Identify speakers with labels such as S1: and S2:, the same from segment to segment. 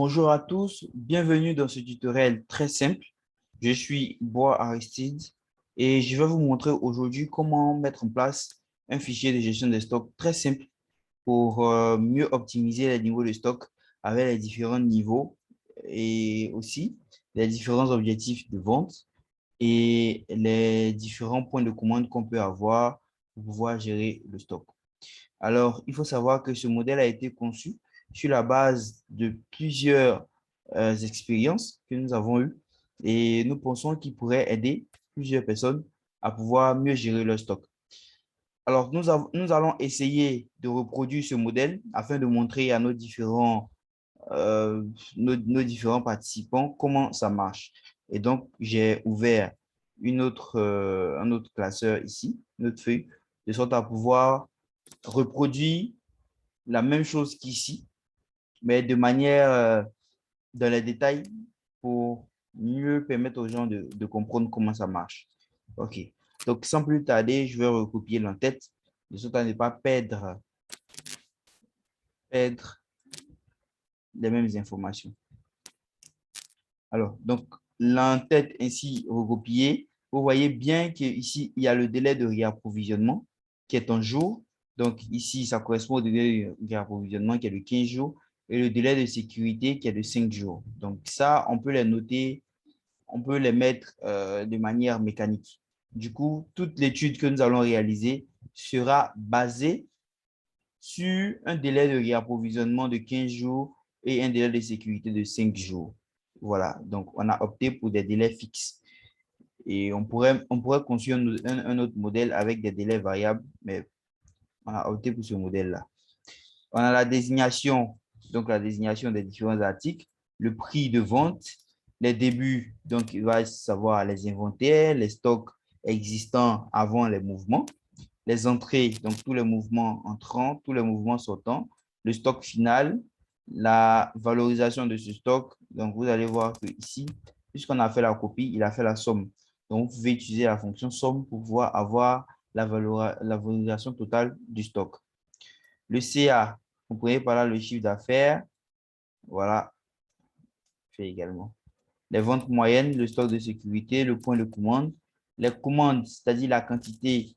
S1: Bonjour à tous, bienvenue dans ce tutoriel très simple. Je suis Bois Aristide et je vais vous montrer aujourd'hui comment mettre en place un fichier de gestion de stock très simple pour mieux optimiser les niveaux de stock avec les différents niveaux et aussi les différents objectifs de vente et les différents points de commande qu'on peut avoir pour pouvoir gérer le stock. Alors, il faut savoir que ce modèle a été conçu sur la base de plusieurs expériences que nous avons eues et nous pensons qu'il pourrait aider plusieurs personnes à pouvoir mieux gérer leur stock. Alors, nous allons essayer de reproduire ce modèle afin de montrer à nos différents participants comment ça marche. Et donc, j'ai ouvert un autre classeur ici, une autre feuille, de sorte à pouvoir reproduire la même chose qu'ici, mais de manière dans les détails pour mieux permettre aux gens de comprendre comment ça marche. OK. Donc, sans plus tarder, je vais recopier l'entête de sorte à ne pas perdre les mêmes informations. Alors, donc, l'entête ainsi recopiée, vous voyez bien qu'ici, il y a le délai de réapprovisionnement qui est en jours. Donc, ici, ça correspond au délai de réapprovisionnement qui est de 15 jours et le délai de sécurité qui est de 5 jours. Donc, ça, on peut les noter, on peut les mettre de manière mécanique. Du coup, toute l'étude que nous allons réaliser sera basée sur un délai de réapprovisionnement de 15 jours et un délai de sécurité de 5 jours. Voilà, donc on a opté pour des délais fixes. Et on pourrait construire un autre modèle avec des délais variables, mais on a opté pour ce modèle-là. On a la désignation, donc la désignation des différents articles, le prix de vente, les débuts, donc il va savoir les inventaires, les stocks existants avant les mouvements, les entrées, donc tous les mouvements entrants, tous les mouvements sortants, le stock final, la valorisation de ce stock. Donc, vous allez voir que ici, puisqu'on a fait la copie, il a fait la somme. Donc, vous pouvez utiliser la fonction somme pour pouvoir avoir la valorisation totale du stock. Le CA, vous prenez par là le chiffre d'affaires. Voilà, fait également. Les ventes moyennes, le stock de sécurité, le point de commande. Les commandes, c'est-à-dire la quantité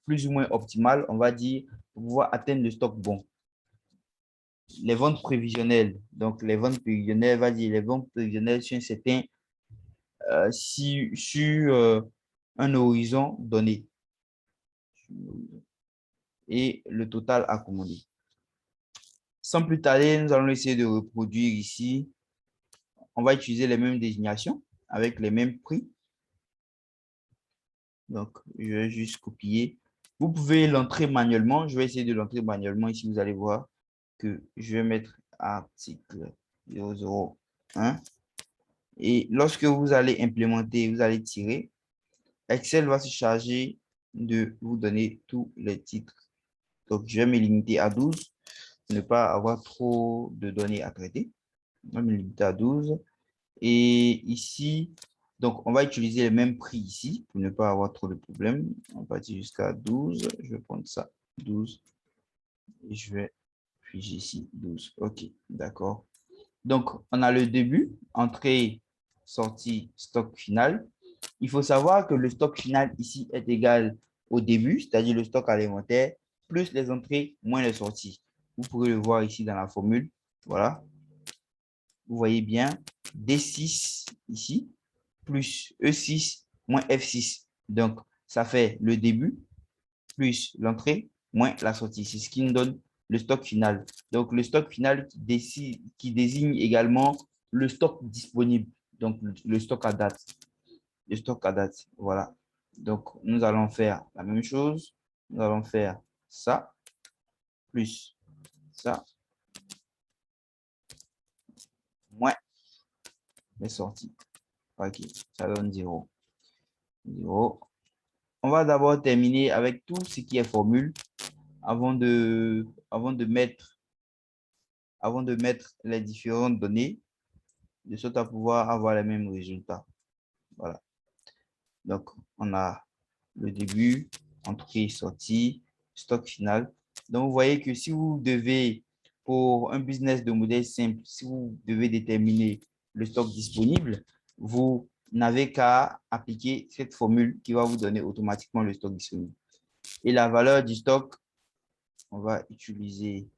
S1: plus ou moins optimale, on va dire, pour pouvoir atteindre le stock bon. Les ventes prévisionnelles, donc les ventes prévisionnelles, va dire les ventes prévisionnelles sur un certain, sur un horizon donné et le total à commander. Sans plus tarder, nous allons essayer de reproduire ici. On va utiliser les mêmes désignations avec les mêmes prix. Donc, je vais juste copier. Vous pouvez l'entrer manuellement. Je vais essayer de l'entrer manuellement. Ici, vous allez voir que je vais mettre article 001. Et lorsque vous allez implémenter, vous allez tirer, Excel va se charger de vous donner tous les titres. Donc, je vais me limiter à 12 pour ne pas avoir trop de données à traiter. Je vais me limiter à 12. Et ici, donc, on va utiliser le même prix ici pour ne pas avoir trop de problèmes. On va dire jusqu'à 12. Je vais prendre ça, 12. Et je vais figer ici 12. OK, d'accord. Donc, on a le début, entrée, sortie, stock final. Il faut savoir que le stock final ici est égal au début, c'est-à-dire le stock alimentaire, plus les entrées, moins les sorties. Vous pourrez le voir ici dans la formule. Voilà. Vous voyez bien D6 ici, plus E6 moins F6. Donc, ça fait le début plus l'entrée moins la sortie. C'est ce qui nous donne le stock final. Donc, le stock final qui désigne également le stock disponible. Donc, le stock à date. Le stock à date. Voilà. Donc, nous allons faire la même chose. Nous allons faire ça, plus ça, moins les sorties. OK, ça donne 0. 0. On va d'abord terminer avec tout ce qui est formule avant de mettre les différentes données, de sorte à pouvoir avoir les mêmes résultats. Voilà. Donc, on a le début, entrée, sortie, stock final. Donc, vous voyez que si vous devez pour un business de modèle simple, si vous devez déterminer le stock disponible, vous n'avez qu'à appliquer cette formule qui va vous donner automatiquement le stock disponible. Et la valeur du stock, on va utiliser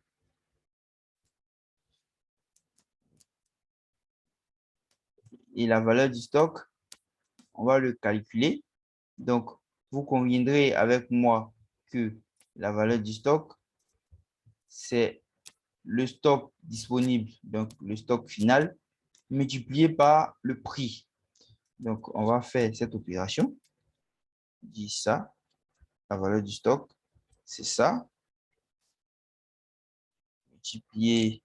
S1: on va le calculer. Donc, vous conviendrez avec moi que la valeur du stock, c'est le stock disponible, donc le stock final, multiplié par le prix. Donc, on va faire cette opération. On dit ça, la valeur du stock, c'est ça, multiplié,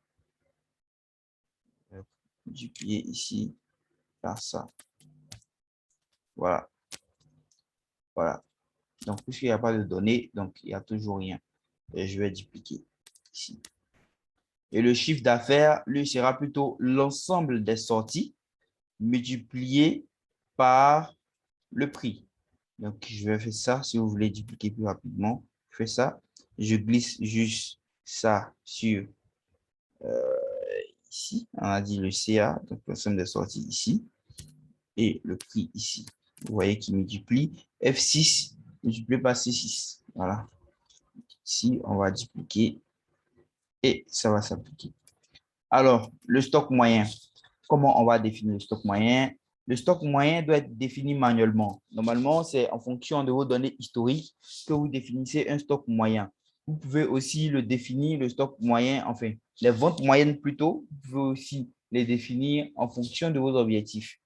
S1: multiplié ici par ça. Voilà, voilà. Donc, puisqu'il n'y a pas de données, donc il n'y a toujours rien. Et je vais dupliquer ici. Et le chiffre d'affaires, lui, sera plutôt l'ensemble des sorties multiplié par le prix. Donc, je vais faire ça. Si vous voulez dupliquer plus rapidement, je fais ça. Je glisse juste ça sur ici. On a dit le CA, donc l'ensemble des sorties ici. Et le prix ici. Vous voyez qu'il multiplie. F6 multiplié par C6. Voilà. Ici, on va dupliquer et ça va s'appliquer. Alors, le stock moyen. Comment on va définir le stock moyen? Le stock moyen doit être défini manuellement. Normalement, c'est en fonction de vos données historiques que vous définissez un stock moyen. Vous pouvez aussi le définir, le stock moyen, enfin, les ventes moyennes plutôt, vous pouvez aussi les définir en fonction de vos objectifs.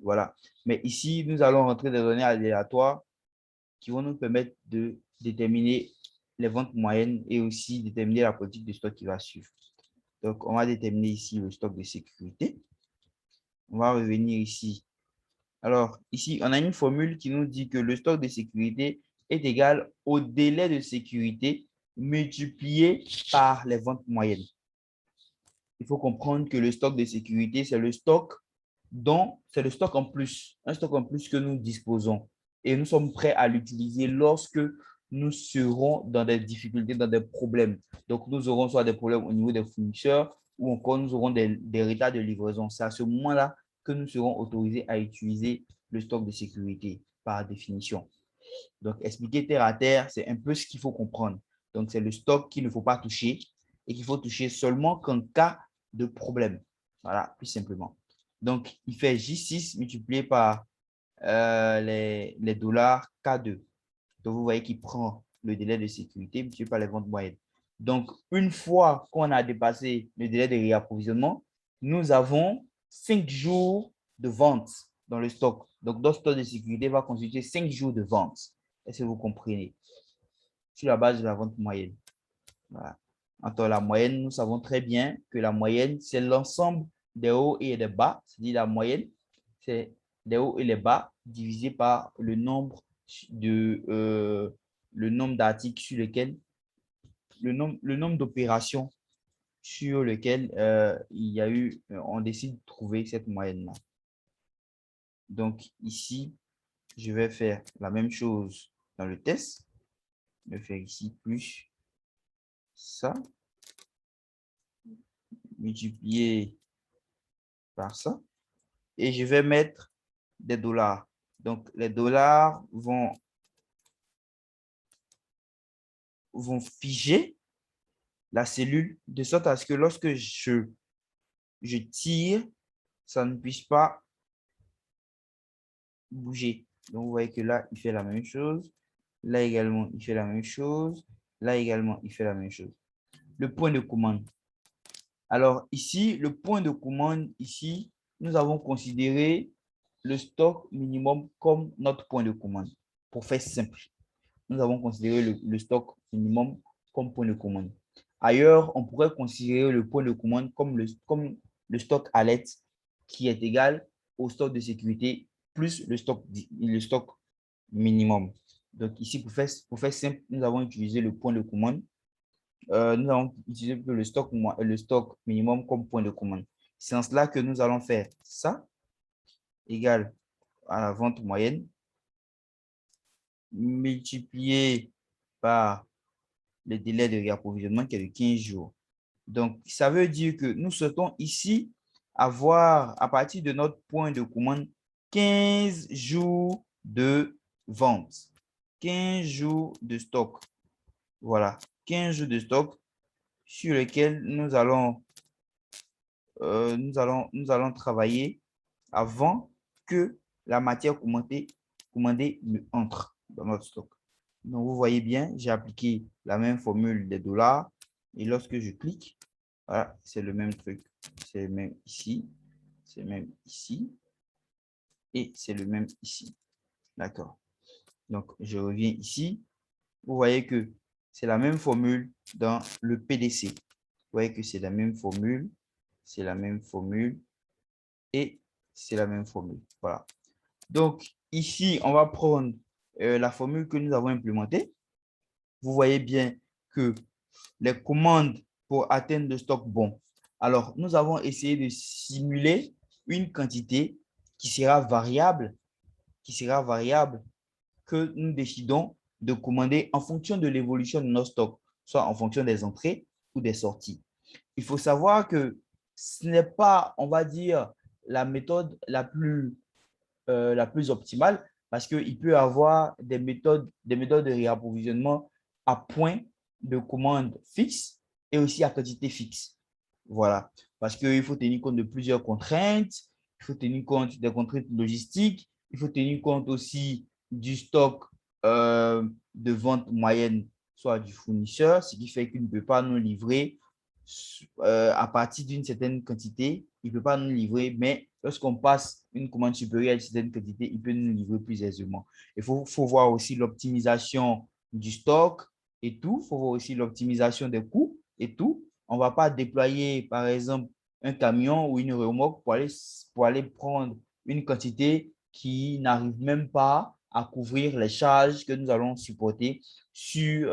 S1: Voilà. Mais ici, nous allons rentrer des données aléatoires qui vont nous permettre de déterminer les ventes moyennes et aussi déterminer la politique de stock qui va suivre. Donc, on va déterminer ici le stock de sécurité. On va revenir ici. Alors, ici, on a une formule qui nous dit que le stock de sécurité est égal au délai de sécurité multiplié par les ventes moyennes. Il faut comprendre que le stock de sécurité, c'est le stock en plus, un stock en plus que nous disposons. Et nous sommes prêts à l'utiliser lorsque nous serons dans des difficultés, dans des problèmes. Donc, nous aurons soit des problèmes au niveau des fournisseurs ou encore nous aurons des retards de livraison. C'est à ce moment-là que nous serons autorisés à utiliser le stock de sécurité par définition. Donc, expliquer terre à terre, c'est un peu ce qu'il faut comprendre. Donc, c'est le stock qu'il ne faut pas toucher et qu'il faut toucher seulement qu'en cas de problème. Voilà, plus simplement. Donc, il fait J6 multiplié par les dollars K2. Donc, vous voyez qu'il prend le délai de sécurité multiplié par les ventes moyennes. Donc, une fois qu'on a dépassé le délai de réapprovisionnement, nous avons 5 jours de vente dans le stock. Donc, notre stock de sécurité va constituer 5 jours de vente. Est-ce que vous comprenez? Sur la base de la vente moyenne. Voilà. Entre la moyenne, nous savons très bien que la moyenne, c'est l'ensemble des hauts et des bas. C'est-à-dire la moyenne, c'est les hauts et les bas divisé par le nombre d'articles sur lesquels, le nombre d'opérations sur lesquelles il y a eu, on décide de trouver cette moyenne-là. Donc ici, je vais faire la même chose dans le test. Je vais faire ici plus ça, multiplié par ça. Et je vais mettre des dollars. Donc, les dollars vont figer la cellule de sorte à ce que lorsque je tire, ça ne puisse pas bouger. Donc, vous voyez que là, il fait la même chose. Là également, il fait la même chose. Là également, il fait la même chose. Le point de commande. Alors ici, le point de commande, ici, nous avons considéré le stock minimum comme notre point de commande. Pour faire simple, nous avons considéré le stock minimum comme point de commande. Ailleurs, on pourrait considérer le point de commande comme le stock à l'aide qui est égal au stock de sécurité plus le stock minimum. Donc ici, pour faire simple, nous avons utilisé le point de commande. Nous allons utiliser le stock minimum comme point de commande. C'est en cela que nous allons faire ça égal à la vente moyenne multiplié par le délai de réapprovisionnement qui est de 15 jours. Donc, ça veut dire que nous souhaitons ici avoir, à partir de notre point de commande, 15 jours de vente, 15 jours de stock. Voilà, 15 jours de stock sur lesquels nous allons travailler avant que la matière commandée ne entre dans notre stock. Donc, vous voyez bien, j'ai appliqué la même formule des dollars. Et lorsque je clique, voilà, c'est le même truc. C'est le même ici, c'est le même ici, et c'est le même ici. D'accord. Donc, je reviens ici. Vous voyez que c'est la même formule dans le PDC. Vous voyez que c'est la même formule, c'est la même formule, et c'est la même formule. Voilà. Donc, ici, on va prendre la formule que nous avons implémentée. Vous voyez bien que les commandes pour atteindre le stock bon. Alors, nous avons essayé de simuler une quantité qui sera variable, que nous décidons de commander en fonction de l'évolution de nos stocks, soit en fonction des entrées ou des sorties. Il faut savoir que ce n'est pas, on va dire, la méthode la plus optimale parce qu'il peut y avoir des méthodes de réapprovisionnement à point de commande fixe et aussi à quantité fixe. Voilà. Parce qu'il faut tenir compte de plusieurs contraintes. Il faut tenir compte des contraintes logistiques. Il faut tenir compte aussi du stock de vente moyenne, soit du fournisseur, ce qui fait qu'il ne peut pas nous livrer à partir d'une certaine quantité. Il ne peut pas nous livrer, mais lorsqu'on passe une commande supérieure à une certaine quantité, il peut nous livrer plus aisément. Il faut voir aussi l'optimisation du stock et tout. Il faut voir aussi l'optimisation des coûts et tout. On ne va pas déployer, par exemple, un camion ou une remorque pour aller prendre une quantité qui n'arrive même pas à couvrir les charges que nous allons supporter sur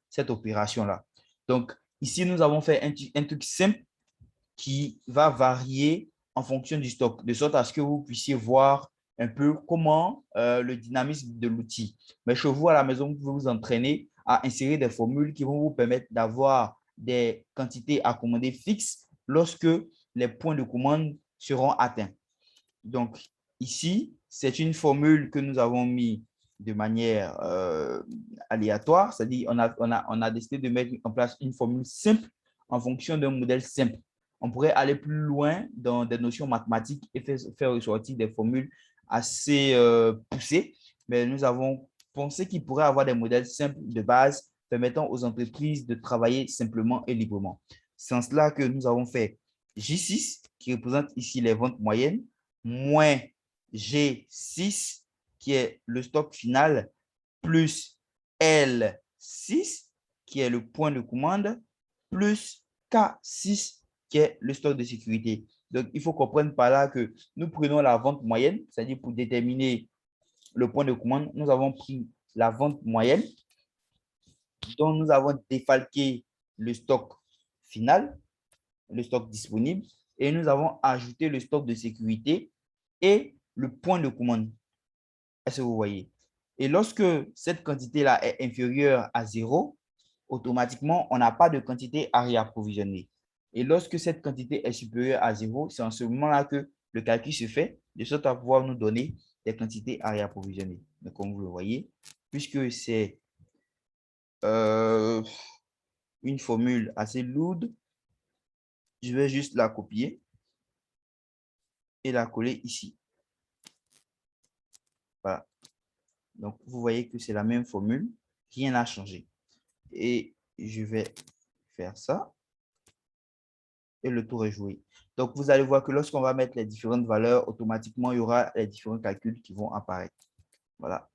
S1: cette opération-là. Donc, ici, nous avons fait un truc simple qui va varier en fonction du stock, de sorte à ce que vous puissiez voir un peu comment le dynamisme de l'outil. Mais chez vous, à la maison, vous pouvez vous entraîner à insérer des formules qui vont vous permettre d'avoir des quantités à commander fixes lorsque les points de commande seront atteints. Donc, ici, c'est une formule que nous avons mis de manière aléatoire, c'est-à-dire on a décidé de mettre en place une formule simple en fonction d'un modèle simple. On pourrait aller plus loin dans des notions mathématiques et faire ressortir des formules assez poussées, mais nous avons pensé qu'il pourrait avoir des modèles simples de base permettant aux entreprises de travailler simplement et librement. C'est en cela que nous avons fait J6, qui représente ici les ventes moyennes, moins G6, qui est le stock final, plus L6, qui est le point de commande, plus K6, qui est le stock de sécurité. Donc, il faut comprendre par là que nous prenons la vente moyenne, c'est-à-dire pour déterminer le point de commande, nous avons pris la vente moyenne, dont nous avons défalqué le stock final, le stock disponible, et nous avons ajouté le stock de sécurité et le point de commande. Est-ce que vous voyez? Et lorsque cette quantité-là est inférieure à 0, automatiquement, on n'a pas de quantité à réapprovisionner. Et lorsque cette quantité est supérieure à 0, c'est en ce moment-là que le calcul se fait, de sorte à pouvoir nous donner des quantités à réapprovisionner. Donc, comme vous le voyez, puisque c'est une formule assez lourde, je vais juste la copier et la coller ici. Voilà. Donc, vous voyez que c'est la même formule, rien n'a changé. Et je vais faire ça et le tour est joué. Donc, vous allez voir que lorsqu'on va mettre les différentes valeurs, automatiquement, il y aura les différents calculs qui vont apparaître. Voilà.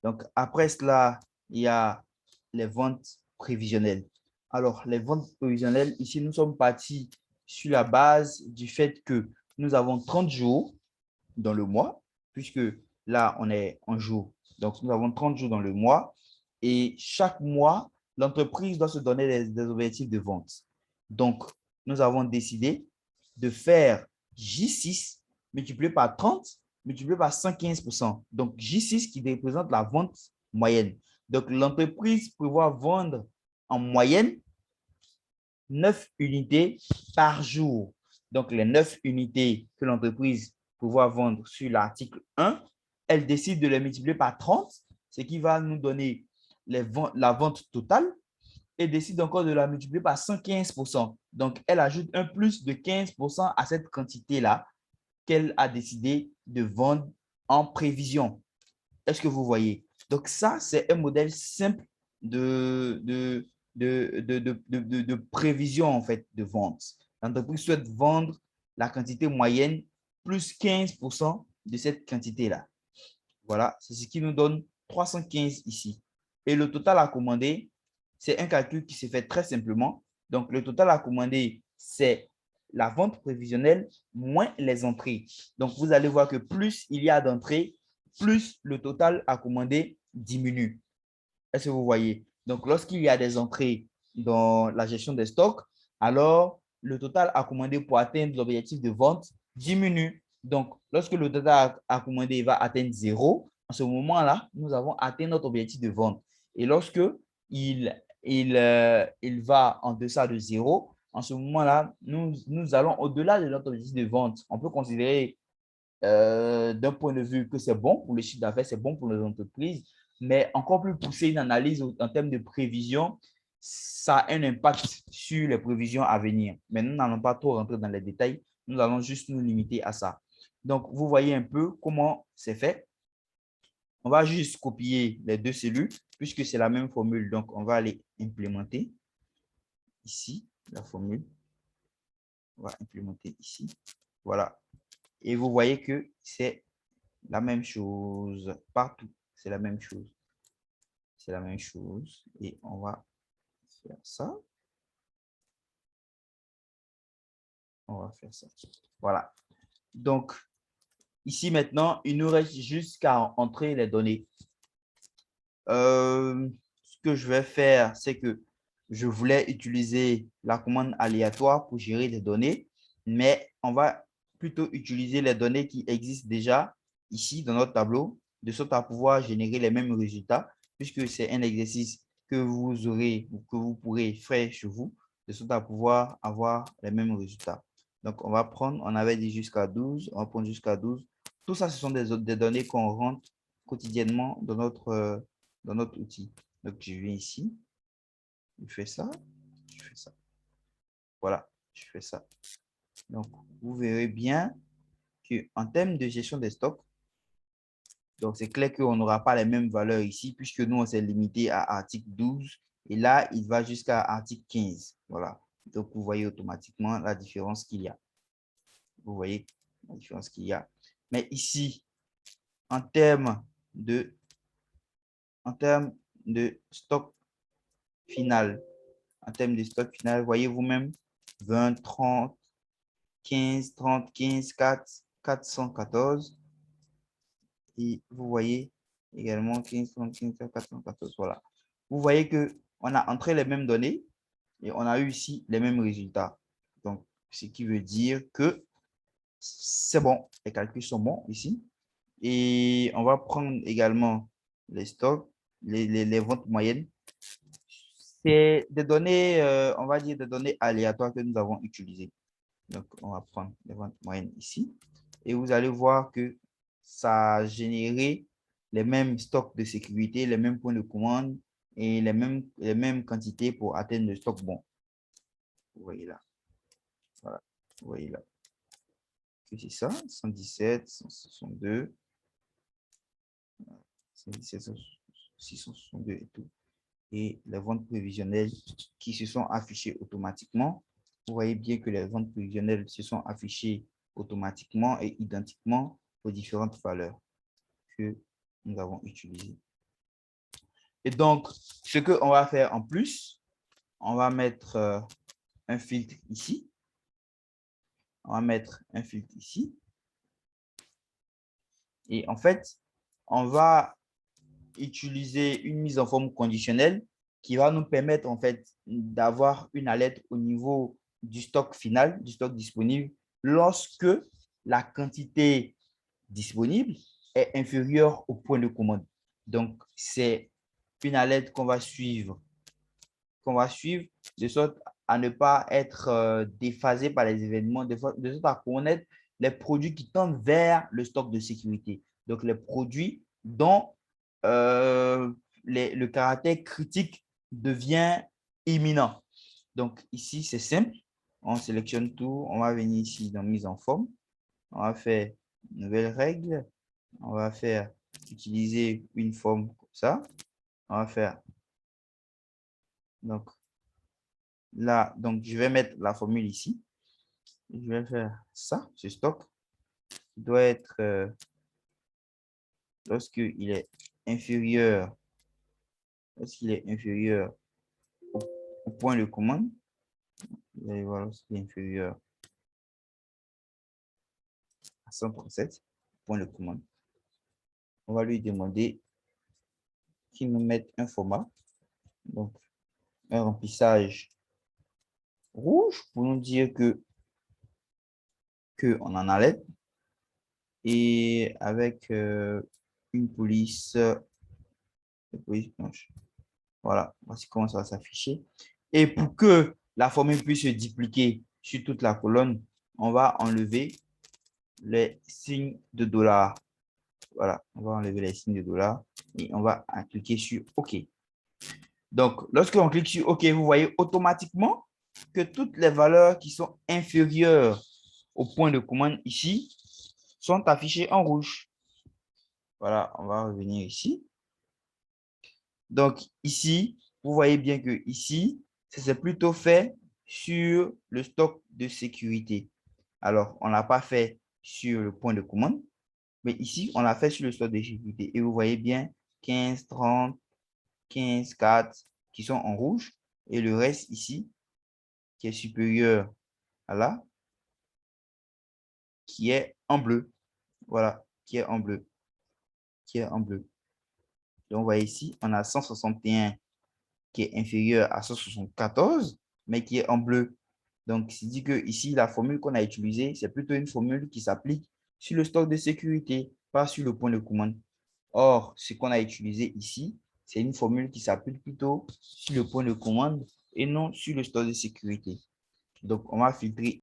S1: Donc, après cela, il y a les ventes prévisionnelles. Alors, les ventes prévisionnelles, ici, nous sommes partis sur la base du fait que nous avons 30 jours dans le mois, puisque là, on est en jour. Donc, nous avons 30 jours dans le mois et chaque mois, l'entreprise doit se donner des objectifs de vente. Donc, nous avons décidé de faire J6 multiplié par 30, multiplié par 115%. Donc, J6 qui représente la vente moyenne. Donc, l'entreprise prévoit vendre en moyenne 9 unités par jour. Donc, les 9 unités que l'entreprise pourra vendre sur l'article 1, elle décide de les multiplier par 30, ce qui va nous donner la vente totale, et décide encore de la multiplier par 115%. Donc, elle ajoute un plus de 15% à cette quantité-là qu'elle a décidé de vendre en prévision. Est-ce que vous voyez? Donc, ça, c'est un modèle simple de prévision, en fait, de vente. L'entreprise souhaite vendre la quantité moyenne plus 15% de cette quantité-là. Voilà, c'est ce qui nous donne 315 ici. Et le total à commander, c'est un calcul qui se fait très simplement. Donc, le total à commander, c'est la vente prévisionnelle moins les entrées. Donc, vous allez voir que plus il y a d'entrées, plus le total à commander diminue. Est-ce que vous voyez? Donc, lorsqu'il y a des entrées dans la gestion des stocks, alors le total à commander pour atteindre l'objectif de vente diminue. Donc, lorsque le total à commander va atteindre 0, en ce moment-là, nous avons atteint notre objectif de vente. Et lorsque il va en deçà de 0, en ce moment-là, nous allons au-delà de notre objectif de vente. On peut considérer d'un point de vue que c'est bon pour le chiffre d'affaires, c'est bon pour les entreprises, mais encore plus pousser une analyse en termes de prévision, ça a un impact sur les prévisions à venir. Mais nous n'allons pas trop rentrer dans les détails, nous allons juste nous limiter à ça. Donc, vous voyez un peu comment c'est fait. On va juste copier les deux cellules puisque c'est la même formule. Donc, on va aller implémenter ici la formule. On va implémenter ici. Voilà. Et vous voyez que c'est la même chose partout. C'est la même chose. C'est la même chose. Et on va faire ça. On va faire ça. Voilà. Donc, ici maintenant, il nous reste juste qu'à entrer les données. Ce que je vais faire, c'est que je voulais utiliser la commande aléatoire pour gérer des données, mais on va plutôt utiliser les données qui existent déjà ici dans notre tableau, de sorte à pouvoir générer les mêmes résultats, puisque c'est un exercice que vous aurez ou que vous pourrez faire chez vous, de sorte à pouvoir avoir les mêmes résultats. Donc, on va prendre, on avait dit jusqu'à 12, on va prendre jusqu'à 12. Tout ça, ce sont des données qu'on rentre quotidiennement dans notre outil. Donc, je viens ici, je fais ça, je fais ça. Voilà, je fais ça. Donc, vous verrez bien qu'en termes de gestion des stocks, donc c'est clair qu'on n'aura pas les mêmes valeurs ici, puisque nous, on s'est limité à article 12, et là, il va jusqu'à article 15. Voilà. Donc, vous voyez automatiquement la différence qu'il y a. Vous voyez la différence qu'il y a. Mais ici, en termes de stock final, en termes de stock final, voyez vous-même, 20, 30, 15, 30, 15, 4, 414. Et vous voyez également 15, 30, 15, 4, 414. Voilà. Vous voyez qu'on a entré les mêmes données et on a eu ici les mêmes résultats. Donc, ce qui veut dire que c'est bon. Les calculs sont bons ici. Et on va prendre également les stocks, les ventes moyennes. C'est des données, on va dire des données aléatoires que nous avons utilisées. Donc, on va prendre les ventes moyennes ici. Et vous allez voir que ça a généré les mêmes stocks de sécurité, les mêmes points de commande et les mêmes quantités pour atteindre le stock bon. Vous voyez là. Voilà. Vous voyez là. C'est ça. 117, 162, 117, 662 et tout. Et les ventes prévisionnelles qui se sont affichées automatiquement. Vous voyez bien que les ventes prévisionnelles se sont affichées automatiquement et identiquement aux différentes valeurs que nous avons utilisées. Et donc, ce qu'on va faire en plus, on va mettre un filtre ici. On va mettre un filtre ici. Et en fait, on va utiliser une mise en forme conditionnelle qui va nous permettre en fait d'avoir une alerte au niveau du stock final, du stock disponible, lorsque la quantité disponible est inférieure au point de commande. Donc, c'est une alerte qu'on va suivre de sorte à ne pas être déphasé par les événements, de sorte à connaître les produits qui tendent vers le stock de sécurité. Donc, les produits dont le caractère critique devient imminent. Donc, ici, c'est simple. On sélectionne tout. On va venir ici dans mise en forme. On va faire nouvelle règle. On va faire utiliser une forme comme ça. On va faire donc là, donc je vais mettre la formule ici. Je vais faire ça, ce stock. Il doit être lorsqu'il est inférieur, lorsqu'il est inférieur au point de commande. Vous allez voir lorsqu'il est inférieur à 137, point de commande. On va lui demander qu'il nous mette un format. Donc, un remplissage rouge pour nous dire que on en allait et avec une police blanche. Voilà, voici comment ça va s'afficher. Et pour que la formule puisse se dupliquer sur toute la colonne, on va enlever les signes de $. Voilà, on va enlever les signes de $, et on va cliquer sur OK. Donc, lorsque on clique sur OK, vous voyez automatiquement que toutes les valeurs qui sont inférieures au point de commande ici sont affichées en rouge. Voilà, on va revenir ici. Donc, ici, vous voyez bien que ici, c'est plutôt fait sur le stock de sécurité. Alors, on n'a pas fait sur le point de commande, mais ici, on l'a fait sur le stock de sécurité. Et vous voyez bien 15, 30, 15, 4 qui sont en rouge et le reste ici qui est supérieur à là, qui est en bleu. Voilà, qui est en bleu. Qui est en bleu. Donc, vous voyez ici, on a 161 qui est inférieur à 174, mais qui est en bleu. Donc, c'est dit que ici, la formule qu'on a utilisée, c'est plutôt une formule qui s'applique sur le stock de sécurité, pas sur le point de commande. Or, ce qu'on a utilisé ici, c'est une formule qui s'applique plutôt sur le point de commande et non sur le stock de sécurité. Donc, on va filtrer